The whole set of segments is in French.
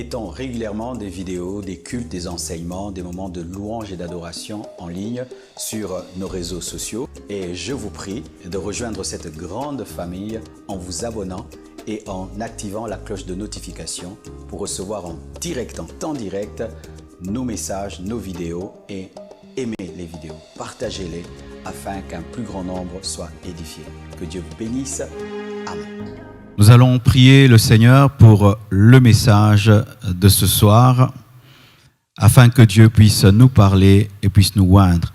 mettons régulièrement des vidéos, des cultes, des enseignements, des moments de louange et d'adoration en ligne sur nos réseaux sociaux. Et je vous prie de rejoindre cette grande famille en vous abonnant et en activant la cloche de notification pour recevoir en direct, en temps direct, nos messages, nos vidéos et aimez les vidéos, partagez-les afin qu'un plus grand nombre soit édifié. Que Dieu vous bénisse. Amen. Nous allons prier le Seigneur pour le message de ce soir, afin que Dieu puisse nous parler et puisse nous oindre.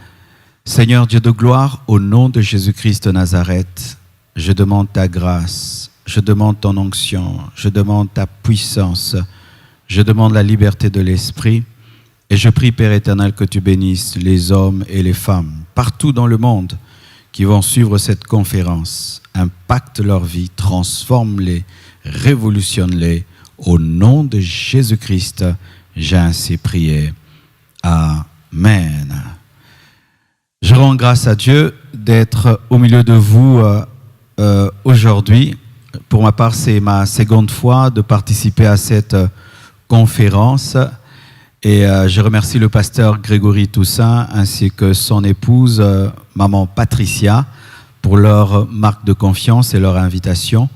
Seigneur Dieu de gloire, au nom de Jésus-Christ de Nazareth, je demande ta grâce, je demande ton onction, je demande ta puissance, je demande la liberté de l'esprit. Et je prie, Père éternel, que tu bénisses les hommes et les femmes partout dans le monde qui vont suivre cette conférence. Impacte leur vie, transforme-les, révolutionne-les. Au nom de Jésus-Christ, j'ai ainsi prié. Amen. Je rends grâce à Dieu d'être au milieu de vous aujourd'hui. Pour ma part, c'est ma seconde fois de participer à cette conférence. Et je remercie le pasteur Grégory Toussaint ainsi que son épouse, maman Patricia, pour leur marque de confiance et leur invitation.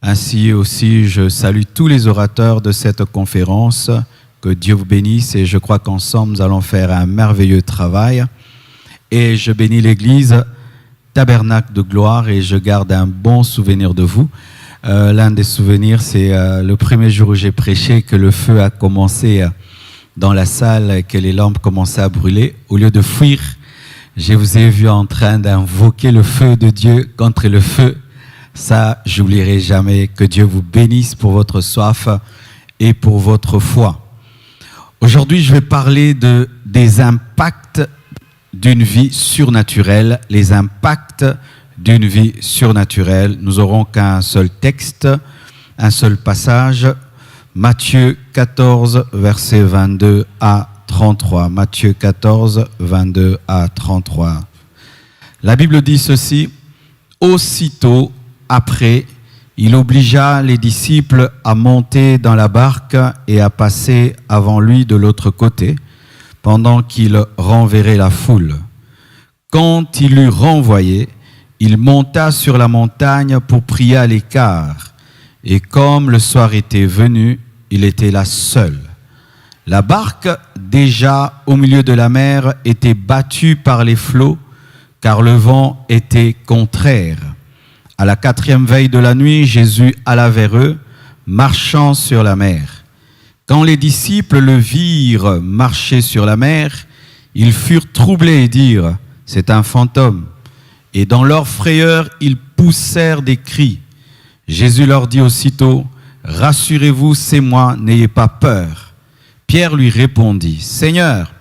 Ainsi aussi, je salue tous les orateurs de cette conférence. Que Dieu vous bénisse et je crois qu'ensemble, nous allons faire un merveilleux travail. Et je bénis l'Église Tabernacle de Gloire et je garde un bon souvenir de vous. L'un des souvenirs, c'est le premier jour où j'ai prêché que le feu a commencé dans la salle, que les lampes commençaient à brûler. Au lieu de fuir, je vous ai vu en train d'invoquer le feu de Dieu contre le feu. Ça, j'oublierai jamais. Que Dieu vous bénisse pour votre soif et pour votre foi. Aujourd'hui, je vais parler des impacts d'une vie surnaturelle. Les impacts d'une vie surnaturelle. Nous n'aurons qu'un seul texte, un seul passage. Matthieu 14, versets 22 à 33. Matthieu 14, 22 à 33. La Bible dit ceci. Aussitôt après, il obligea les disciples à monter dans la barque et à passer avant lui de l'autre côté, pendant qu'il renverrait la foule. Quand il l'eut renvoyé, il monta sur la montagne pour prier à l'écart. Et comme le soir était venu, il était là seul. La barque, déjà au milieu de la mer, était battue par les flots, car le vent était contraire. À la 4e veille de la nuit, Jésus alla vers eux, marchant sur la mer. Quand les disciples le virent marcher sur la mer, ils furent troublés et dirent « C'est un fantôme ». Et dans leur frayeur, ils poussèrent des cris. Jésus leur dit aussitôt « Rassurez-vous, c'est moi, n'ayez pas peur. » Pierre lui répondit « Seigneur,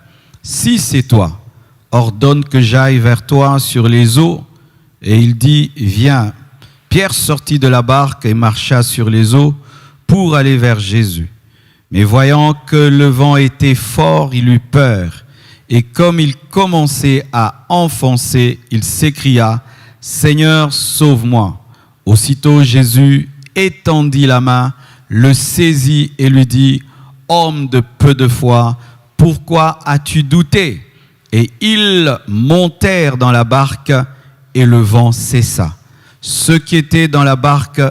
si c'est toi, ordonne que j'aille vers toi sur les eaux. » Et il dit « Viens. » Pierre sortit de la barque et marcha sur les eaux pour aller vers Jésus. Mais voyant que le vent était fort, il eut peur. Et comme il commençait à enfoncer, il s'écria « Seigneur, sauve-moi !» Aussitôt Jésus étendit la main, le saisit et lui dit « Homme de peu de foi, pourquoi as-tu douté ?» Et ils montèrent dans la barque et le vent cessa. Ceux qui étaient dans la barque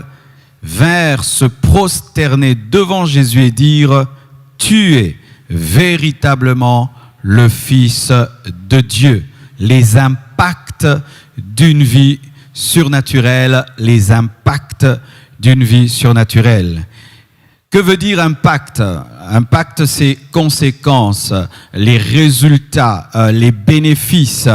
vinrent se prosterner devant Jésus et dirent « Tu es véritablement le Fils de Dieu. » Les impacts d'une vie surnaturelle, les impacts d'une vie surnaturelle. Que veut dire impact? Impact, c'est conséquences, les résultats, les bénéfices,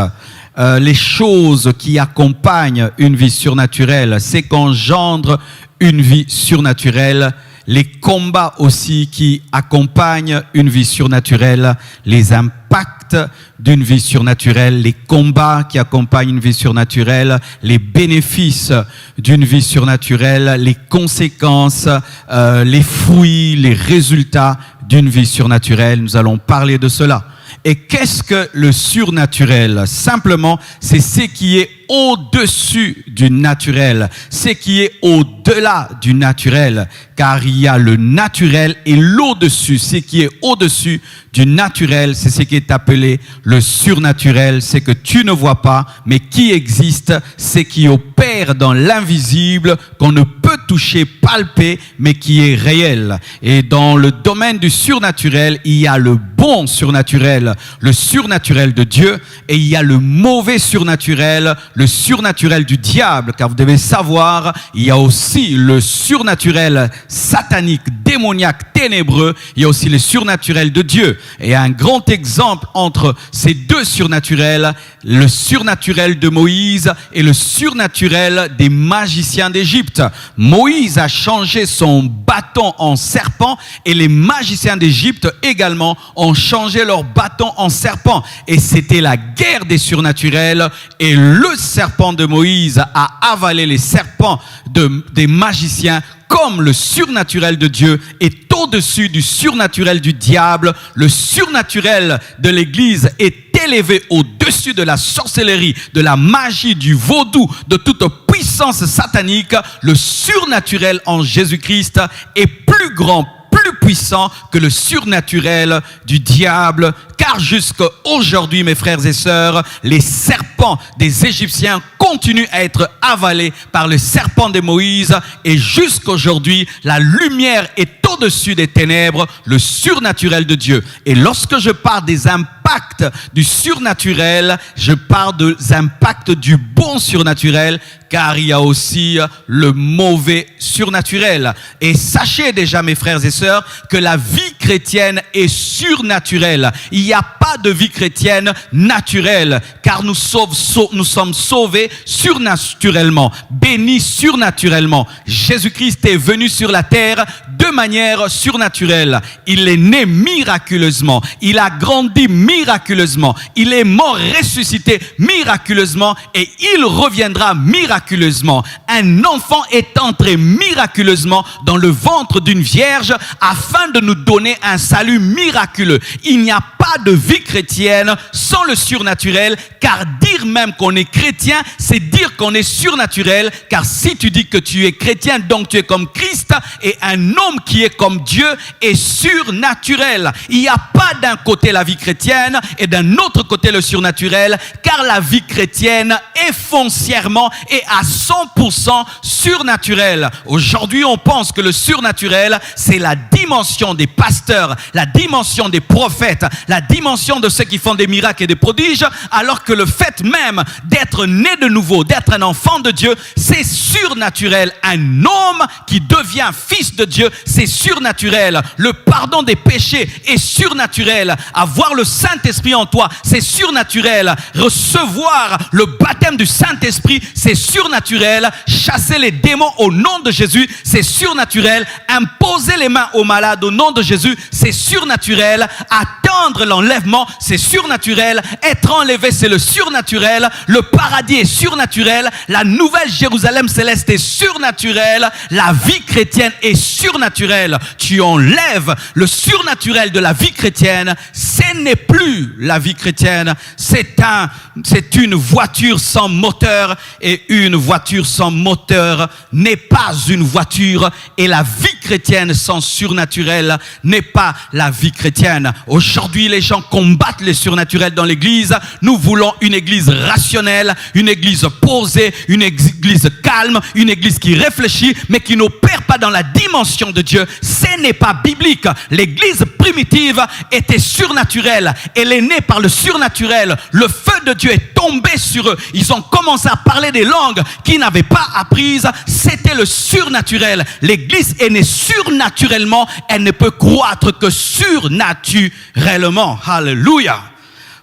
les choses qui accompagnent une vie surnaturelle, c'est qu'engendre une vie surnaturelle, les combats aussi qui accompagnent une vie surnaturelle, les impacts d'une vie surnaturelle, les combats qui accompagnent une vie surnaturelle, les bénéfices d'une vie surnaturelle, les conséquences, les fruits, les résultats d'une vie surnaturelle. Nous allons parler de cela. Et qu'est-ce que le surnaturel? Simplement, c'est ce qui est au-dessus du naturel, ce qui est au-delà du naturel, car il y a le naturel et l'au-dessus. Ce qui est au-dessus du naturel, c'est ce qui est appelé le surnaturel, c'est que tu ne vois pas, mais qui existe, c'est qui opère dans l'invisible, qu'on ne peut toucher, palper, mais qui est réel. Et dans le domaine du surnaturel, il y a le bon surnaturel, le surnaturel de Dieu, et il y a le mauvais surnaturel, le surnaturel du diable, car vous devez savoir, il y a aussi le surnaturel satanique, démoniaque, ténébreux, il y a aussi le surnaturel de Dieu. Et un grand exemple entre ces deux surnaturels, le surnaturel de Moïse et le surnaturel des magiciens d'Égypte. Moïse a changé son bâton en serpent et les magiciens d'Égypte également ont changé leur bâton en serpent. Et c'était la guerre des surnaturels et le serpent de Moïse a avalé les serpents des magiciens. Comme le surnaturel de Dieu est au-dessus du surnaturel du diable, le surnaturel de l'Église est élevé au-dessus de la sorcellerie, de la magie, du vaudou, de toute puissance satanique. Le surnaturel en Jésus-Christ est plus grand, plus puissant que le surnaturel du diable, car jusqu'à aujourd'hui, mes frères et sœurs, les serpents des Égyptiens continuent à être avalés par le serpent de Moïse, et jusqu'aujourd'hui, la lumière est au-dessus des ténèbres, le surnaturel de Dieu. Et lorsque je parle des impacts du surnaturel, je parle des impacts du bon surnaturel, car il y a aussi le mauvais surnaturel. Et sachez déjà, mes frères et sœurs, que la vie chrétienne est surnaturelle. Il n'y a pas de vie chrétienne naturelle, car nous sommes sauvés surnaturellement, bénis surnaturellement. Jésus-Christ est venu sur la terre de manière surnaturelle. Il est né miraculeusement, il a grandi miraculeusement, il est mort ressuscité miraculeusement et il reviendra miraculeusement. Un enfant est entré miraculeusement dans le ventre d'une vierge afin de nous donner un salut miraculeux. Il n'y a pas de vie chrétienne sans le surnaturel, car dire même qu'on est chrétien, c'est dire qu'on est surnaturel, car si tu dis que tu es chrétien, donc tu es comme Christ, et un homme qui est comme Dieu est surnaturel. Il n'y a pas d'un côté la vie chrétienne et d'un autre côté le surnaturel, car la vie chrétienne est foncièrement et à 100% surnaturelle. Aujourd'hui, on pense que le surnaturel, c'est la dimension des pasteurs, la dimension des prophètes, la dimension de ceux qui font des miracles et des prodiges, alors que le fait même d'être né de nouveau, d'être un enfant de Dieu, c'est surnaturel. Un homme qui devient fils de Dieu, c'est surnaturel. Le pardon des péchés est surnaturel. Avoir le Saint-Esprit en toi, c'est surnaturel. Recevoir le baptême du Saint-Esprit, c'est surnaturel. Chasser les démons au nom de Jésus, c'est surnaturel. Imposer les mains aux malades au nom de Jésus, c'est surnaturel. Attendre l'enlèvement, c'est surnaturel. Être enlevé, c'est le surnaturel. Le paradis est surnaturel. La nouvelle Jérusalem céleste est surnaturelle. La vie chrétienne est surnaturelle. Tu enlèves le surnaturel de la vie chrétienne, ce n'est plus la vie chrétienne. C'est une voiture sans moteur, et une voiture sans moteur n'est pas une voiture, et la vie chrétienne sans surnaturel n'est pas la vie chrétienne. Aujourd'hui, les gens combattent le surnaturel dans l'église. Nous voulons une église rationnelle, une église posée, une église calme, une église qui réfléchit, mais qui n'opère pas dans la dimension de Dieu. Ce n'est pas biblique. L'église primitive était surnaturelle. Elle est née par le surnaturel. Le feu de Dieu est tombé sur eux. Ils ont commencé à parler des langues qu'ils n'avaient pas apprises. C'était le surnaturel. L'église est née surnaturellement. Elle ne peut croître que surnaturellement. Alléluia.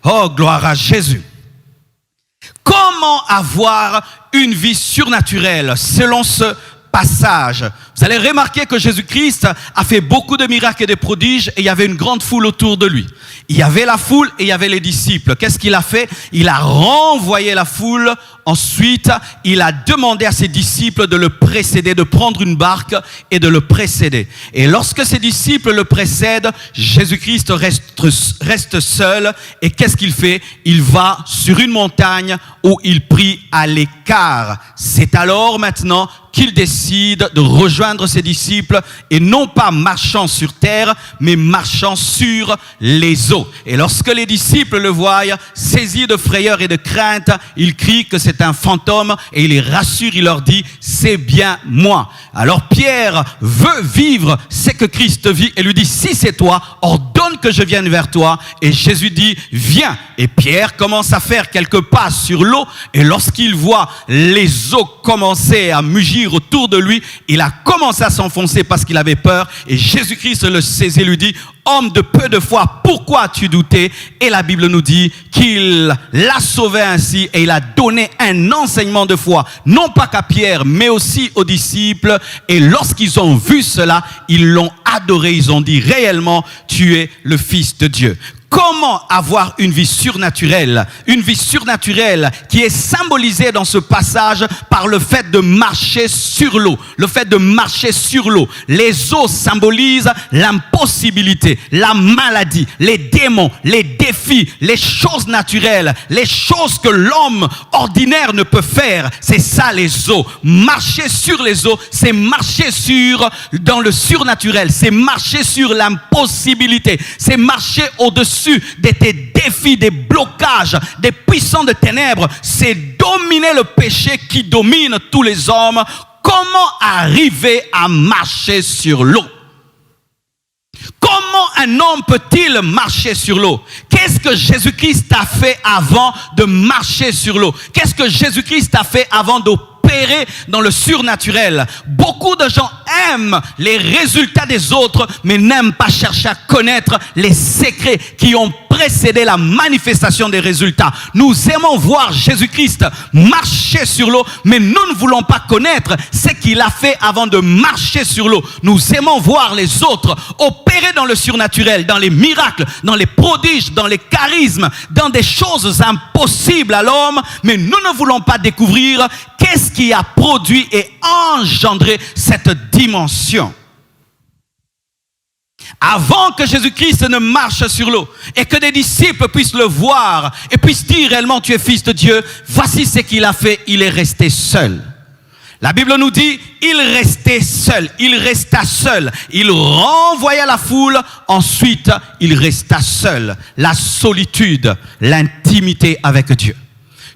Oh, gloire à Jésus. Comment avoir une vie surnaturelle selon ce passage. Vous allez remarquer que Jésus-Christ a fait beaucoup de miracles et de prodiges et il y avait une grande foule autour de lui. Il y avait la foule et il y avait les disciples. Qu'est-ce qu'il a fait? Il a renvoyé la foule. Ensuite, il a demandé à ses disciples de le précéder, de prendre une barque et de le précéder. Et lorsque ses disciples le précèdent, Jésus-Christ reste seul. Et qu'est-ce qu'il fait? Il va sur une montagne où il prie à l'écart. C'est alors maintenant qu'il décide de rejoindre ses disciples et non pas marchant sur terre, mais marchant sur les eaux. Et lorsque les disciples le voient, saisis de frayeur et de crainte, ils crient que c'est un fantôme et il les rassure, il leur dit, c'est bien moi. Alors Pierre veut vivre ce que Christ vit et lui dit, si c'est toi, ordonne que je vienne vers toi. Et Jésus dit, viens. Et Pierre commence à faire quelques pas sur l'eau et lorsqu'il voit les eaux commencer à mugir autour de lui, il a commencé à s'enfoncer parce qu'il avait peur et Jésus-Christ le saisit et lui dit, homme de peu de foi, pourquoi as-tu douté? Et la Bible nous dit qu'il l'a sauvé ainsi et il a donné un enseignement de foi, non pas qu'à Pierre, mais aussi aux disciples. Et lorsqu'ils ont vu cela, ils l'ont adoré, ils ont dit réellement, tu es le Fils de Dieu. Comment avoir une vie surnaturelle? Une vie surnaturelle qui est symbolisée dans ce passage par le fait de marcher sur l'eau. Le fait de marcher sur l'eau. Les eaux symbolisent l'impossibilité, la maladie, les démons, les défis, les choses naturelles, les choses que l'homme ordinaire ne peut faire. C'est ça les eaux. Marcher sur les eaux, c'est marcher dans le surnaturel. C'est marcher sur l'impossibilité. C'est marcher au-dessus de tes défis, des blocages, des puissants de ténèbres. C'est dominer le péché qui domine tous les hommes. Comment arriver à marcher sur l'eau? Comment un homme peut-il marcher sur l'eau? Qu'est-ce que Jésus-Christ a fait avant de marcher sur l'eau? Qu'est-ce que Jésus-Christ a fait avant d'opérer dans le surnaturel? Beaucoup de gens aiment les résultats des autres, mais n'aiment pas chercher à connaître les secrets qui ont précédé la manifestation des résultats. Nous aimons voir Jésus-Christ marcher sur l'eau, mais nous ne voulons pas connaître ce qu'il a fait avant de marcher sur l'eau. Nous aimons voir les autres opérer dans le surnaturel, dans les miracles, dans les prodiges, dans les charismes, dans des choses impossibles à l'homme, mais nous ne voulons pas découvrir qu'est-ce qui a produit et engendré cette dimension. Avant que Jésus-Christ ne marche sur l'eau et que des disciples puissent le voir et puissent dire réellement tu es fils de Dieu, voici ce qu'il a fait, il est resté seul. La Bible nous dit, il restait seul, il resta seul, il renvoya la foule, ensuite il resta seul. La solitude, l'intimité avec Dieu.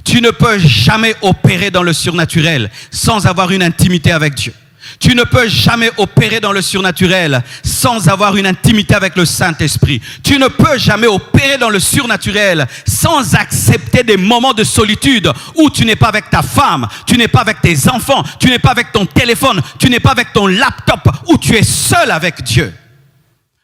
Tu ne peux jamais opérer dans le surnaturel sans avoir une intimité avec Dieu. Tu ne peux jamais opérer dans le surnaturel sans avoir une intimité avec le Saint-Esprit. Tu ne peux jamais opérer dans le surnaturel sans accepter des moments de solitude où tu n'es pas avec ta femme, tu n'es pas avec tes enfants, tu n'es pas avec ton téléphone, tu n'es pas avec ton laptop, où tu es seul avec Dieu.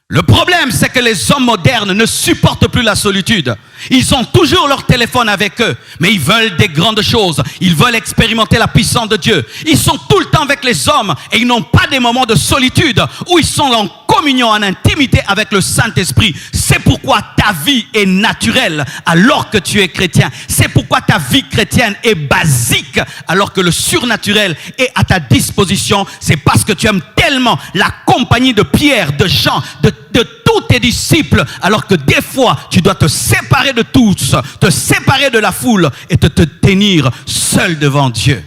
Le problème, c'est que les hommes modernes ne supportent plus la solitude. Ils ont toujours leur téléphone avec eux, mais ils veulent des grandes choses. Ils veulent expérimenter la puissance de Dieu. Ils sont tout le temps avec les hommes et ils n'ont pas des moments de solitude où ils sont en communion, en intimité avec le Saint-Esprit. C'est pourquoi ta vie est naturelle alors que tu es chrétien. C'est pourquoi ta vie chrétienne est basique alors que le surnaturel est à ta disposition. C'est parce que tu aimes tellement la compagnie de Pierre, de Jean, de tous tes disciples, alors que des fois, tu dois te séparer de tous, te séparer de la foule et te tenir seul devant Dieu.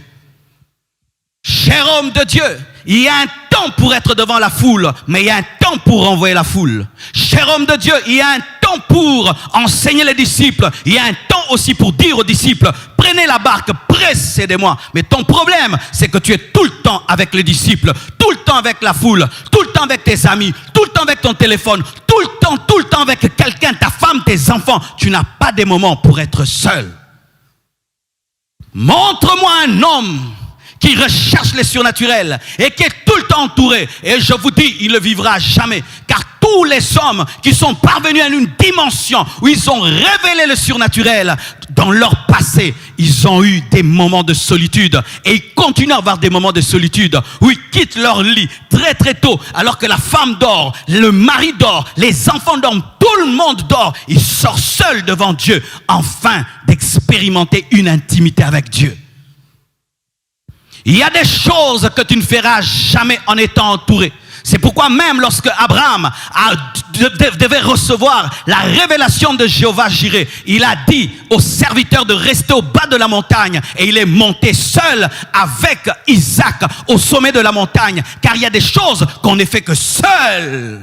Cher homme de Dieu, il y a un temps pour être devant la foule, mais il y a un temps pour renvoyer la foule. Cher homme de Dieu, il y a un temps pour enseigner les disciples. Il y a un temps aussi pour dire aux disciples, prenez la barque, précédez-moi. Mais ton problème, c'est que tu es tout le temps avec les disciples, tout le temps avec la foule, tout le temps avec tes amis, tout le temps avec ton téléphone, tout le temps avec quelqu'un, ta femme, tes enfants. Tu n'as pas des moments pour être seul. Montre-moi un homme qui recherche les surnaturels et qui est tout le temps entouré. Et je vous dis, il ne vivra jamais. Car tout tous les hommes qui sont parvenus à une dimension où ils ont révélé le surnaturel, dans leur passé, ils ont eu des moments de solitude et ils continuent à avoir des moments de solitude où ils quittent leur lit très très tôt alors que la femme dort, le mari dort, les enfants dorment, tout le monde dort. Ils sortent seuls devant Dieu afin d'expérimenter une intimité avec Dieu. Il y a des choses que tu ne feras jamais en étant entouré. C'est pourquoi même lorsque Abraham devait recevoir la révélation de Jéhovah Jireh, il a dit aux serviteurs de rester au bas de la montagne et il est monté seul avec Isaac au sommet de la montagne, car il y a des choses qu'on ne fait que seul.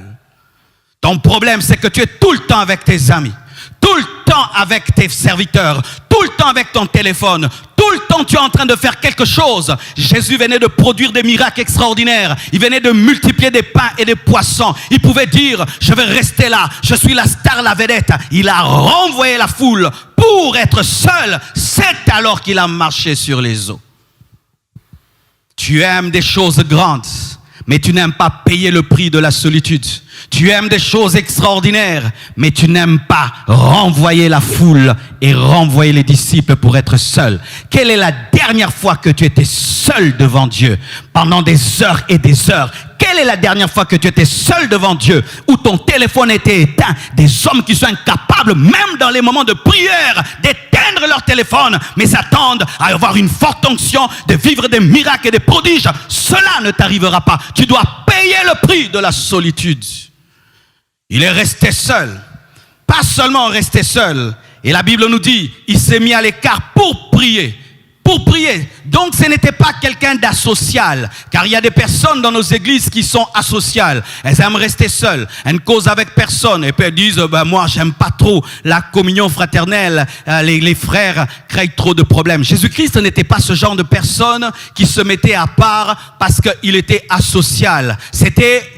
Ton problème, c'est que tu es tout le temps avec tes amis, tout le temps avec tes serviteurs, tout le temps avec ton téléphone, tout le temps tu es en train de faire quelque chose. Jésus venait de produire des miracles extraordinaires. Il venait de multiplier des pains et des poissons. Il pouvait dire, je vais rester là, je suis la star, la vedette. Il a renvoyé la foule pour être seul. C'est alors qu'il a marché sur les eaux. Tu aimes des choses grandes, mais tu n'aimes pas payer le prix de la solitude. Tu aimes des choses extraordinaires, mais tu n'aimes pas renvoyer la foule et renvoyer les disciples pour être seul. Quelle est la dernière fois que tu étais seul devant Dieu pendant des heures et des heures? Quelle est la dernière fois que tu étais seul devant Dieu, où ton téléphone était éteint? Des hommes qui sont incapables, même dans les moments de prière, d'éteindre leur téléphone, mais s'attendent à avoir une forte onction, de vivre des miracles et des prodiges. Cela ne t'arrivera pas. Tu dois payer le prix de la solitude. Il est resté seul. Pas seulement resté seul. Et la Bible nous dit, il s'est mis à l'écart pour prier. Pour prier. Donc ce n'était pas quelqu'un d'asocial. Car il y a des personnes dans nos églises qui sont asociales. Elles aiment rester seules. Elles ne causent avec personne. Et puis elles disent, moi j'aime pas trop la communion fraternelle. Les frères créent trop de problèmes. Jésus-Christ n'était pas ce genre de personne qui se mettait à part parce qu'il était asocial. C'était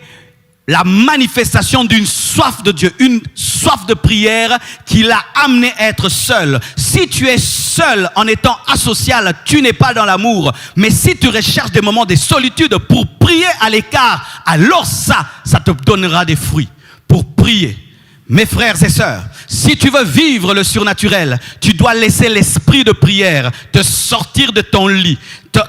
la manifestation d'une soif de Dieu, une soif de prière qui l'a amené à être seul. Si tu es seul en étant asocial, tu n'es pas dans l'amour. Mais si tu recherches des moments de solitude pour prier à l'écart, alors ça te donnera des fruits pour prier. Mes frères et sœurs, si tu veux vivre le surnaturel, tu dois laisser l'esprit de prière te sortir de ton lit,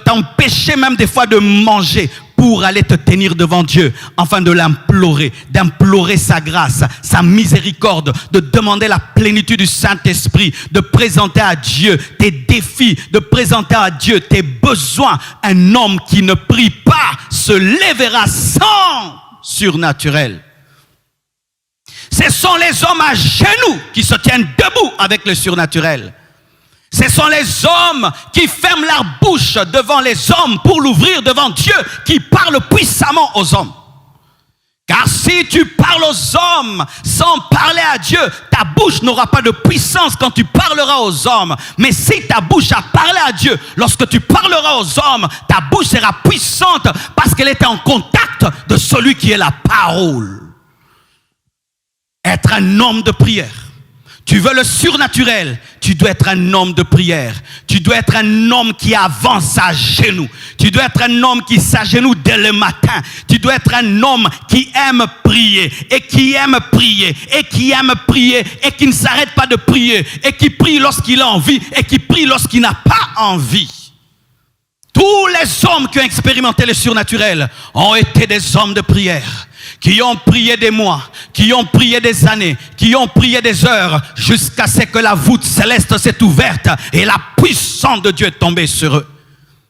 t'empêcher même des fois de manger pour aller te tenir devant Dieu, afin de l'implorer, d'implorer sa grâce, sa miséricorde, de demander la plénitude du Saint-Esprit, de présenter à Dieu tes défis, de présenter à Dieu tes besoins. Un homme qui ne prie pas se lèvera sans surnaturel. Ce sont les hommes à genoux qui se tiennent debout avec le surnaturel. Ce sont les hommes qui ferment leur bouche devant les hommes pour l'ouvrir devant Dieu, qui parlent puissamment aux hommes. Car si tu parles aux hommes sans parler à Dieu, ta bouche n'aura pas de puissance quand tu parleras aux hommes. Mais si ta bouche a parlé à Dieu, lorsque tu parleras aux hommes, ta bouche sera puissante parce qu'elle était en contact de celui qui est la parole. Être un homme de prière. Tu veux le surnaturel, tu dois être un homme de prière. Tu dois être un homme qui avance à genoux. Tu dois être un homme qui s'agenouille dès le matin. Tu dois être un homme qui aime prier et qui aime prier et qui aime prier et qui ne s'arrête pas de prier et qui prie lorsqu'il a envie et qui prie lorsqu'il n'a pas envie. Tous les hommes qui ont expérimenté le surnaturel ont été des hommes de prière, qui ont prié des mois, qui ont prié des années, qui ont prié des heures, jusqu'à ce que la voûte céleste s'est ouverte et la puissance de Dieu est tombée sur eux.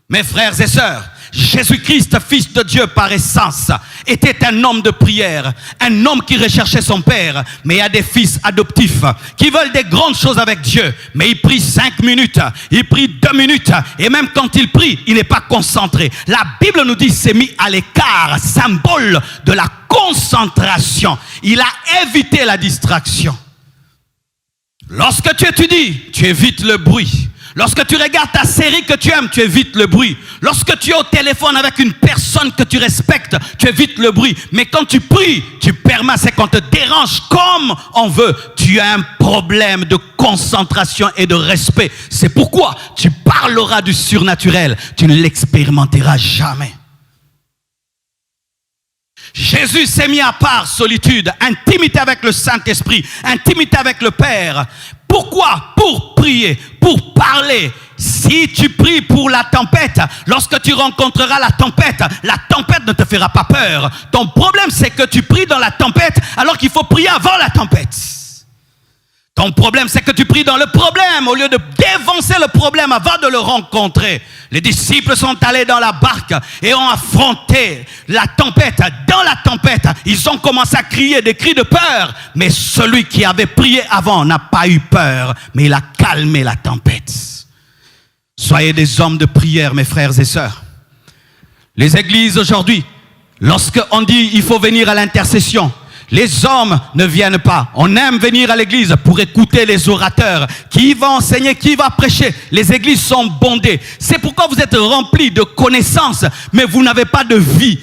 Mes frères et sœurs, Jésus-Christ, fils de Dieu par essence, était un homme de prière, un homme qui recherchait son Père. Mais il y a des fils adoptifs qui veulent des grandes choses avec Dieu, mais il prie 5 minutes, il prie 2 minutes, et même quand il prie, il n'est pas concentré. La Bible nous dit qu'il s'est mis à l'écart, symbole de la concentration. Il a évité la distraction. Lorsque tu étudies, tu évites le bruit. Lorsque tu regardes ta série que tu aimes, tu évites le bruit. Lorsque tu es au téléphone avec une personne que tu respectes, tu évites le bruit. Mais quand tu pries, tu permets à ce qu'on te dérange comme on veut. Tu as un problème de concentration et de respect. C'est pourquoi tu parleras du surnaturel. Tu ne l'expérimenteras jamais. Jésus s'est mis à part, solitude, intimité avec le Saint-Esprit, intimité avec le Père. Pourquoi? Pour prier, pour parler. Si tu pries pour la tempête, lorsque tu rencontreras la tempête ne te fera pas peur. Ton problème, c'est que tu pries dans la tempête alors qu'il faut prier avant la tempête. Ton problème, c'est que tu pries dans le problème au lieu de dévancer le problème avant de le rencontrer. Les disciples sont allés dans la barque et ont affronté la tempête. Dans la tempête, ils ont commencé à crier des cris de peur. Mais celui qui avait prié avant n'a pas eu peur, mais il a calmé la tempête. Soyez des hommes de prière, mes frères et sœurs. Les églises aujourd'hui, lorsqu'on dit il faut venir à l'intercession, les hommes ne viennent pas. On aime venir à l'église pour écouter les orateurs. Qui va enseigner, qui va prêcher. Les églises sont bondées. C'est pourquoi vous êtes remplis de connaissances, mais vous n'avez pas de vie.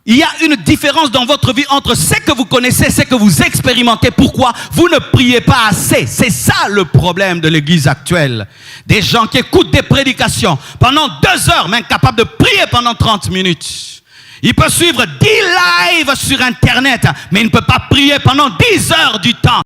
Il y a une différence dans votre vie entre ce que vous connaissez et ce que vous expérimentez. Pourquoi? Vous ne priez pas assez. C'est ça le problème de l'église actuelle. Des gens qui écoutent des prédications pendant 2 heures, mais incapables de prier pendant 30 minutes. Il peut suivre 10 lives sur Internet, mais il ne peut pas prier pendant 10 heures du temps.